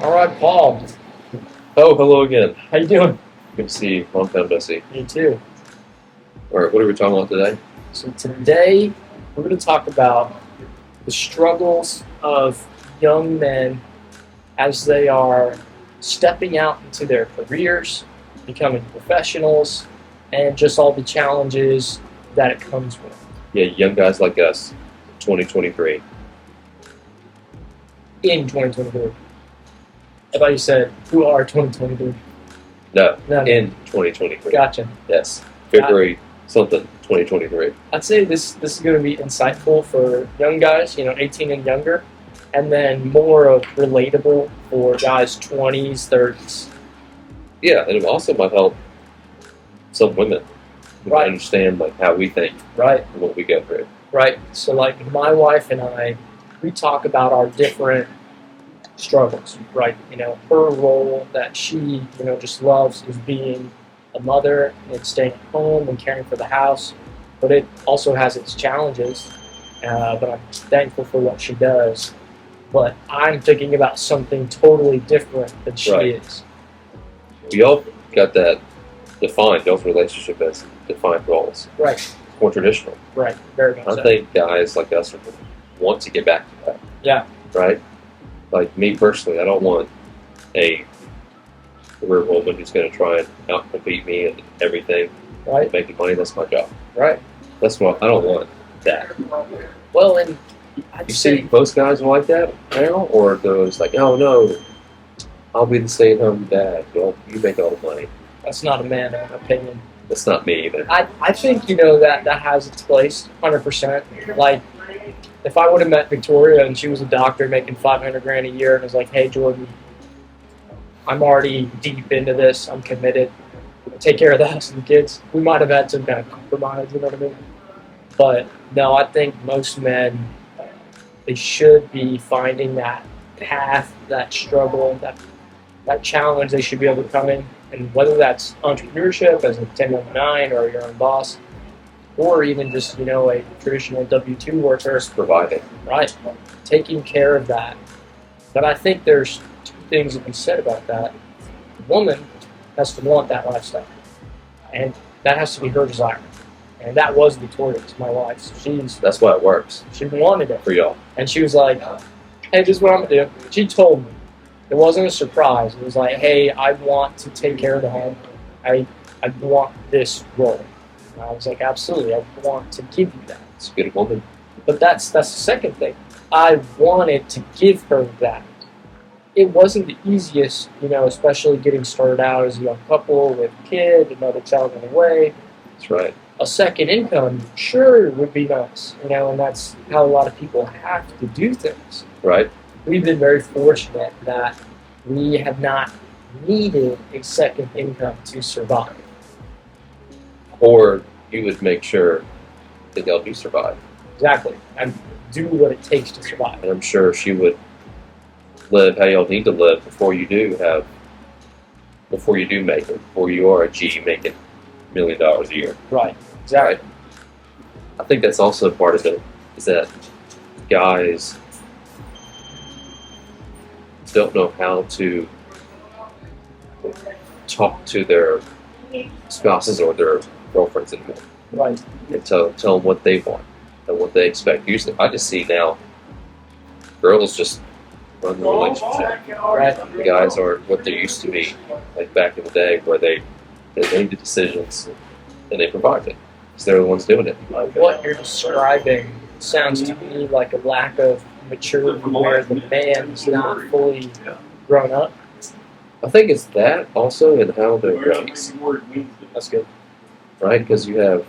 All right, Paul. Oh, hello again. How you doing? Good to see you. Long time no see. Me too. All right, what are we talking about today? So today we're going to talk about the struggles of young men as they are stepping out into their careers, becoming professionals, and just all the challenges that it comes with. Yeah, young guys like us, 2023. In 2023. I thought you said, who are 2023? No, No. in 2023. Gotcha. Yes, February something, 2023. I'd say this is going to be insightful for young guys, 18 and younger, and then more of relatable for guys 20s, 30s. Yeah, and it also might help some women who Right. understand like how we think Right, and what we go through. right. So like my wife and I, we talk about our different struggles, right? Her role that she, just loves is being a mother and staying at home and caring for the house, but it also has its challenges. But I'm thankful for what she does. But I'm thinking about something totally different than she Right. is. We all got that defined, y'all's relationship as defined roles. Right, More traditional. right, very much I so. think guys like us want to get back to that. Yeah. Right? Like me personally, I don't want a career woman who's going to try and outcompete me and everything. Right, Making money, that's my job. right. That's what I don't want that. Well, and I'd You say see most guys are like that now, or those like, oh no, I'll be the stay-at-home dad. You make all the money. that's not a man opinion. That's not me either. I think that has its place, 100%. Like, if I would have met Victoria and she was a doctor making $500,000 a year and was like, "Hey, Jordan, I'm already deep into this. I'm committed. Take care of the house and the kids," we might have had some kind of compromise. You know what I mean? But no, I think most men, they should be finding that path, that struggle, that challenge. They should be able to come in, and whether that's entrepreneurship as a 1099 or your own boss, or even just a traditional W-2 worker, Just providing. right? Taking care of that. But I think there's two things to be said about that. The woman has to want that lifestyle, and that has to be her desire. And that was Victoria's, my wife. So That's why it works she wanted it. for y'all. And she was like, "Hey, this is what I'm going to do." She told me. It wasn't a surprise. It was like, "Hey, I want to take care of the home. I want this role." And I was like, "Absolutely, I want to give you that." It's a good woman. But that's the second thing. I wanted to give her that. It wasn't the easiest, especially getting started out as a young couple with a kid, another child on the way. That's right. A second income, sure, would be nice, and that's how a lot of people have to do things. Right? We've been very fortunate that we have not needed a second income to survive. Or you would make sure that y'all do survive. Exactly. And do what it takes to survive. And I'm sure she would live how y'all need to live before you do make it, before you are a G making $1 million a year. Right. Exactly. I think that's also part of it, is that guys don't know how to talk to their spouses or their girlfriends anymore Right. and tell them what they want and what they expect. Usually, I just see now girls just run the relationship. Right. The guys are what they used to be, like back in the day, where they made the decisions and they provided it. Because they're the ones doing it. What you're describing sounds to me like a lack of maturity where the man is not fully grown up. I think it's that also in how they're raised, That's good. right? Because you have,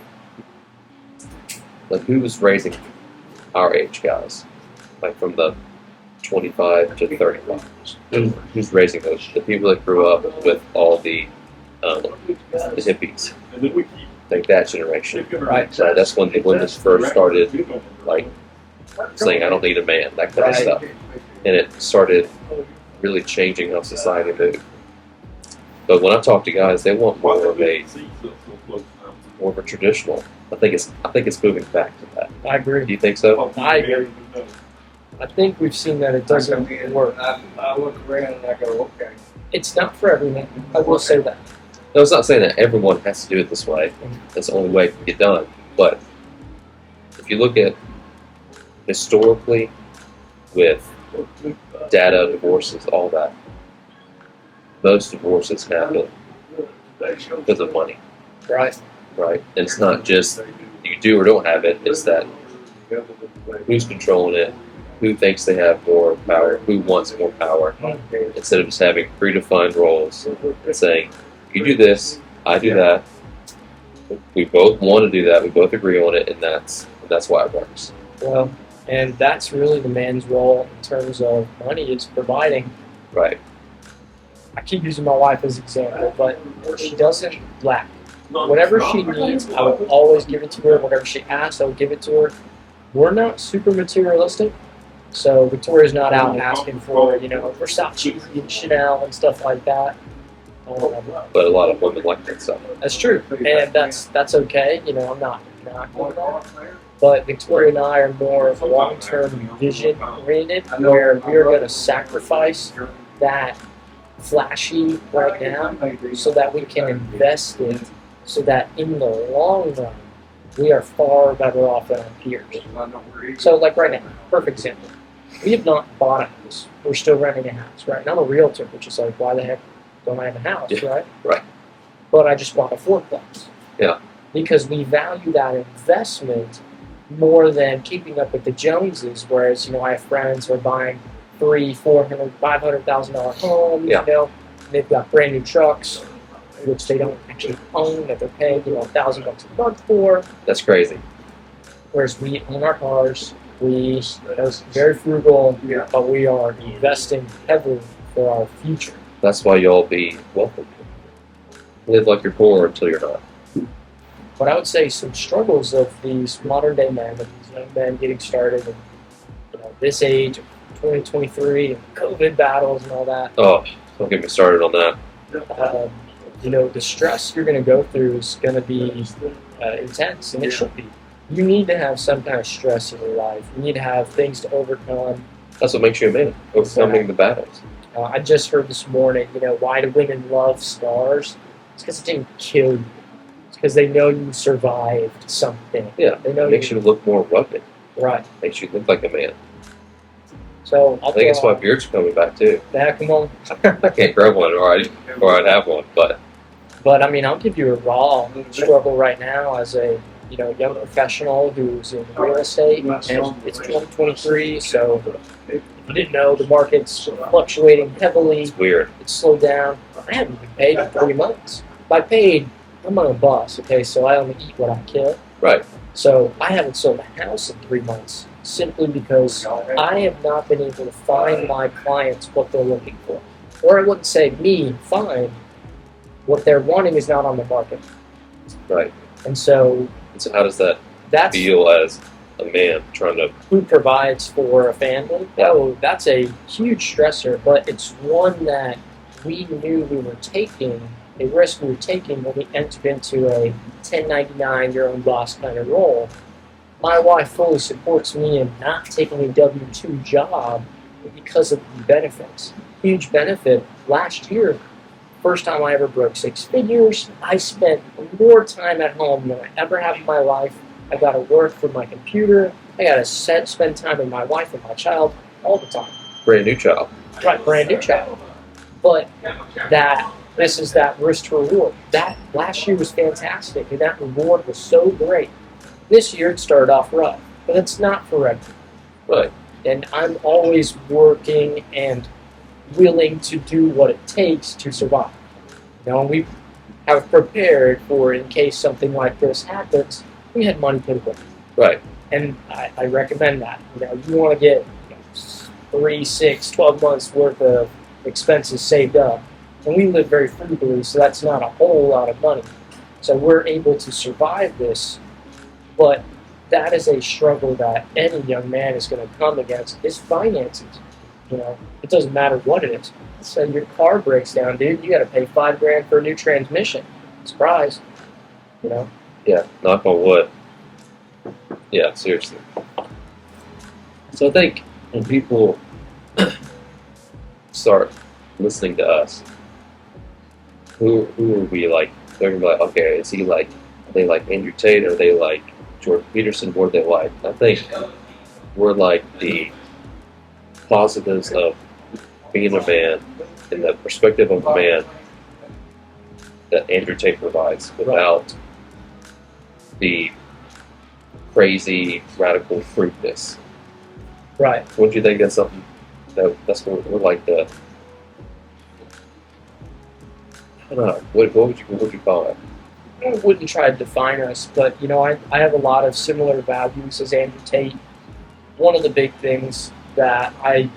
like, who was raising our age guys? Like from the 25 to 35. Who's raising those? The people that grew up with all the hippies. Like that generation, right? So that's when the women first started, like, saying, "I don't need a man," that kind of stuff. And it started really changing how society moved. But when I talk to guys, they want more of a traditional. I think it's moving back to that. I agree. Do you think so? I agree. I think we've seen that it doesn't work. I look around and I go, okay. It's not for everyone. I will say that. No, it's not saying that everyone has to do it this way. That's the only way it can get done. But if you look at historically with data, divorces, all that, most divorces happen because of money, Right. right? And it's not just you do or don't have it, it's that who's controlling it, who thinks they have more power, who wants more power, instead of just having predefined roles and saying, you do this, I do that, we both want to do that, we both agree on it, and that's why it works. Well, and that's really the man's role in terms of money is providing. Right. I keep using my wife as an example, but she doesn't lack. Whatever she needs, I will always give it to her. Whatever she asks, I will give it to her. We're not super materialistic, so Victoria's not out asking for, Versace and Chanel and stuff like that. But a lot of women like that stuff. That's true, and that's okay. I'm not knocking that. But Victoria and I are more long-term vision oriented, where we are going to sacrifice that flashy right now so that we can invest it so that in the long run we are far better off than our peers. So like right now, perfect example. We have not bought a house. We're still renting a house, right? And I'm a realtor, which is like, why the heck don't I have a house, right? Right. But I just bought a fourplex. Yeah. Because we value that investment more than keeping up with the Joneses, whereas, I have friends who are buying $300,000, $400,000, $500,000 homes, and they've got brand new trucks, which they don't actually own, that they're paying, $1,000 a month for. That's crazy. Whereas we own our cars, we are very frugal, but we are investing heavily for our future. That's why y'all be wealthy. Live like you're poor until you're not. But I would say some struggles of these modern day men, of these young men getting started in this age of 2023 and COVID battles and all that. Oh, don't get me started on that. The stress you're going to go through is going to be intense, and it should be. You need to have some kind of stress in your life. You need to have things to overcome. That's what makes you a man, overcoming the battles. I just heard this morning, why do women love scars? It's because it didn't kill you. It's because they know you survived something. Yeah, they know it makes you look more rugged. Right. Makes you look like a man. So I think that's why beards are coming back too. The heck of them. I can't grow one, or I'd have one, but I'll give you a raw struggle right now as a young professional who's in real estate, and it's 2023, so if you didn't know, the market's fluctuating heavily. It's weird. It's slowed down. I haven't been paid in 3 months. If I paid, I'm on a bus, okay, so I only eat what I kill. Right. So I haven't sold a house in 3 months simply because I have not been able to find my clients what they're looking for. Or I wouldn't say me find. What they're wanting is not on the market. Right. And so how does that feel as a man trying to... Who provides for a family? Oh, that's a huge stressor, but it's one that we knew we were taking, a risk we were taking when we entered into a 1099, your own boss kind of role. My wife fully supports me in not taking a W-2 job because of the benefits. Huge benefit. Last year, first time I ever broke 6 figures, I spent more time at home than I ever have in my life. I got to work from my computer. I got to spend time with my wife and my child all the time. Brand new child. Right, brand new child. But this is that risk to reward. That last year was fantastic, and that reward was so great. This year it started off rough, but it's not forever. Right. And I'm always working and willing to do what it takes to survive. We have prepared for in case something like this happens. We had money put away. Right. And I recommend that. You want to get 3, 6, 12 months worth of expenses saved up. And we live very frugally, so that's not a whole lot of money. So we're able to survive this. But that is a struggle that any young man is going to come against, is finances. It doesn't matter what it is. So your car breaks down, dude, you got to pay $5,000 for a new transmission. Surprise. Yeah, knock on wood. Yeah, seriously. So I think when people start listening to us, who are we like? They're gonna be like, okay, is he like? Are they like Andrew Tate? Or are they like Jordan Peterson? What are they like? I think we're like the positives of being a man and the perspective of a man that Andrew Tate provides without the crazy radical fruitness. Right. Wouldn't you think that's something that's what we're like the I don't know, what would you call it? I wouldn't try to define us, but I have a lot of similar values as Andrew Tate. One of the big things that I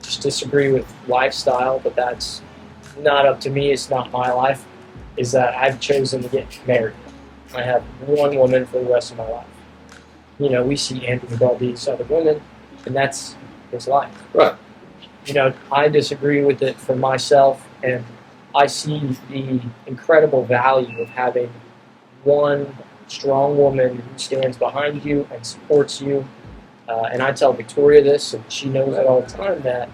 just disagree with lifestyle, but that's not up to me, it's not my life, is that I've chosen to get married. I have one woman for the rest of my life. We see Andrew with all these other women, and that's his life. Right. I disagree with it for myself, and I see the incredible value of having one strong woman who stands behind you and supports you. And I tell Victoria this, and she knows it all the time, that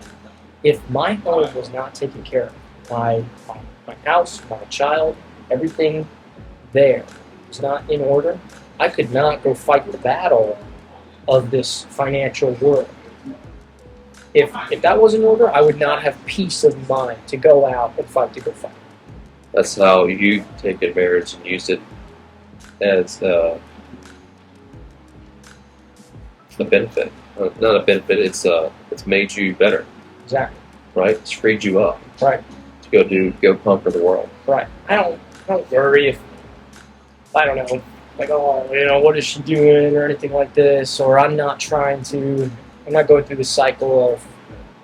if my home was not taken care of, my house, my child, everything there was not in order, I could not go fight the battle of this financial world. If that was in order, I would not have peace of mind to go out and fight to go fight. That's how you take a marriage and use it as a benefit. Not a benefit. It's made you better. Exactly. Right. It's freed you up. Right. To go conquer the world. Right. I don't worry if I don't know, like, what is she doing or anything like this, or I'm not going through the cycle of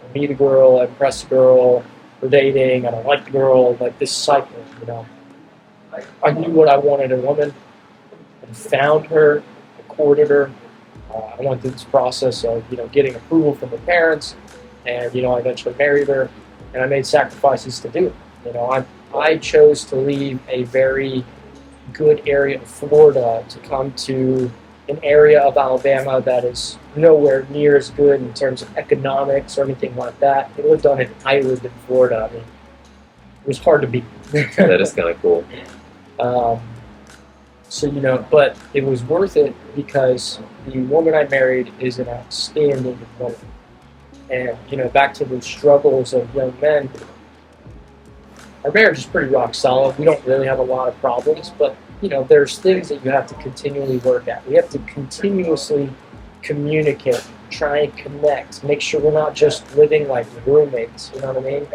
I meet a girl, I impress a girl, we're dating, I don't like the girl, like this cycle, I knew what I wanted in a woman, and found her, I courted her, I went through this process of, getting approval from her parents, and, I eventually married her, and I made sacrifices to do it. I chose to leave a very good area of Florida to come to an area of Alabama that is nowhere near as good in terms of economics or anything like that. I lived on an island in Florida. I mean, it was hard to beat. That is kind of cool. But it was worth it because the woman I married is an outstanding woman. And, back to the struggles of young men, our marriage is pretty rock solid. We don't really have a lot of problems, but there's things that you have to continually work at. We have to continuously communicate, try and connect, make sure we're not just living like roommates. You know what I mean?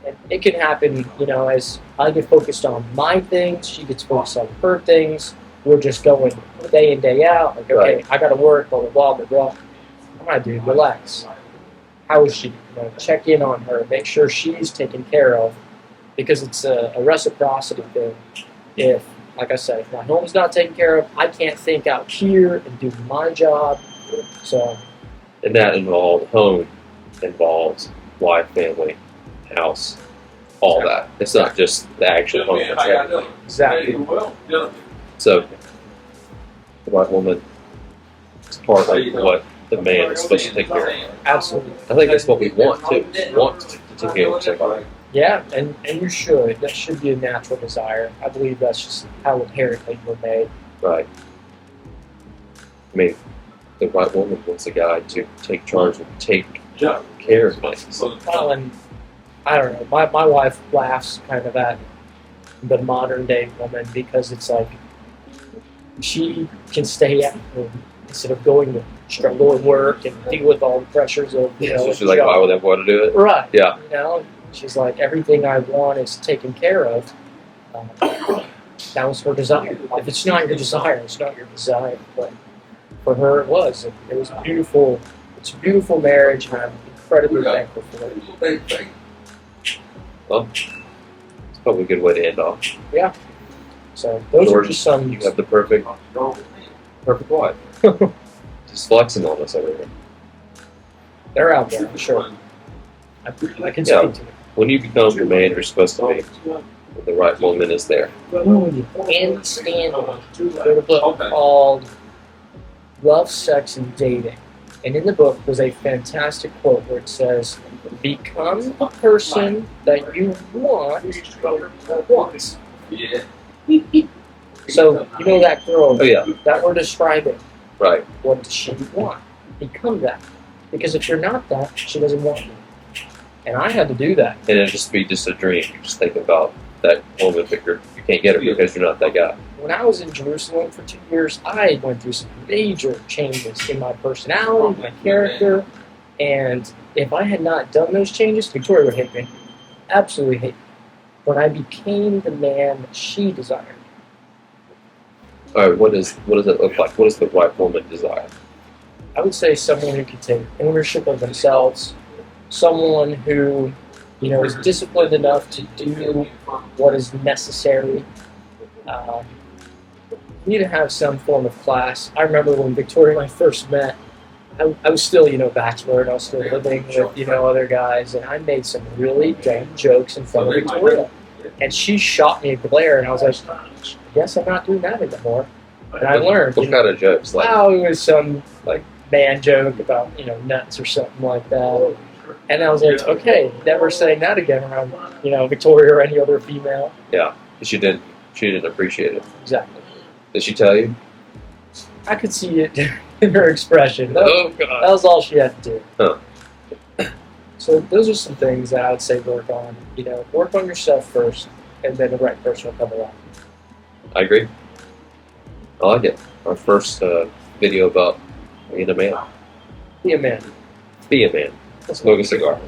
And it can happen, as I get focused on my things, she gets focused on her things. We're just going day in, day out. Like, okay, Right. I got to work, blah, blah, blah, blah, blah. Come on, dude, relax. How is she? Check in on her, make sure she's taken care of, because it's a reciprocity thing. If, like I said, if my home's not taken care of, I can't think out here and do my job. So, And that home involves wife, family, house, all that. It's not just the actual home. It's everything. exactly. So, the white woman is part of what the man is supposed to take care of. Absolutely. I think that's what we want too. We want to take care of somebody. Yeah, and you should. That should be a natural desire. I believe that's just how inherently we're made. Right. I mean, the white woman wants a guy to take charge and take care of things. Well, and I don't know. My wife laughs kind of at the modern day woman because it's like she can stay at home instead of going to struggle at work and deal with all the pressures of So a she's like, job. why would I want to do it? Right. Yeah. She's like, everything I want is taken care of. That was her desire. If it's not your desire, it's not your desire. But for her, it was. It was beautiful. It's a beautiful marriage, and I'm incredibly thankful for it. Well, it's probably a good way to end off. So those George, are just some. You have the perfect wife. Just flexing on us over here. They're out there, I'm sure. I can Yeah. speak to them. When you become the man you're supposed to be, the right woman is there. Andy Stanley wrote a book called Love, Sex, and Dating. And in the book was a fantastic quote where it says, "Become the person that you want or wants." So, you know that girl Oh yeah, that we're describing, right. what does she want? Become that. Because if you're not that, she doesn't want you. And I had to do that. And it'd just be just a dream. You just think about that woman, but you can't get her because you're not that guy. When I was in Jerusalem for 2 years, I went through some major changes in my personality, my character, and if I had not done those changes, Victoria would hate me. Absolutely hate me. But I became the man that she desired. All right, what does it look like? What does the right woman desire? I would say someone who can take ownership of themselves, someone who, is disciplined enough to do what is necessary. You need to have some form of class. I remember when Victoria and I first met, I was still, bachelor, and I was still living with, other guys, and I made some really dumb jokes in front of Victoria. And she shot me a glare, and I was like, I guess I'm not doing that anymore. And I learned. What kind of jokes? Like, wow, it was some, man joke about, nuts or something like that. And I was like, okay, never saying that again around, Victoria or any other female. Yeah, she didn't appreciate it. Exactly. Did she tell you? I could see it in her expression. That God. was all she had to do. Huh. So those are some things that I would say work on. Work on yourself first, and then the right person will come along. I agree. I like it. Our first video about being a man. Be a man. Be a man. Smoke a cigar.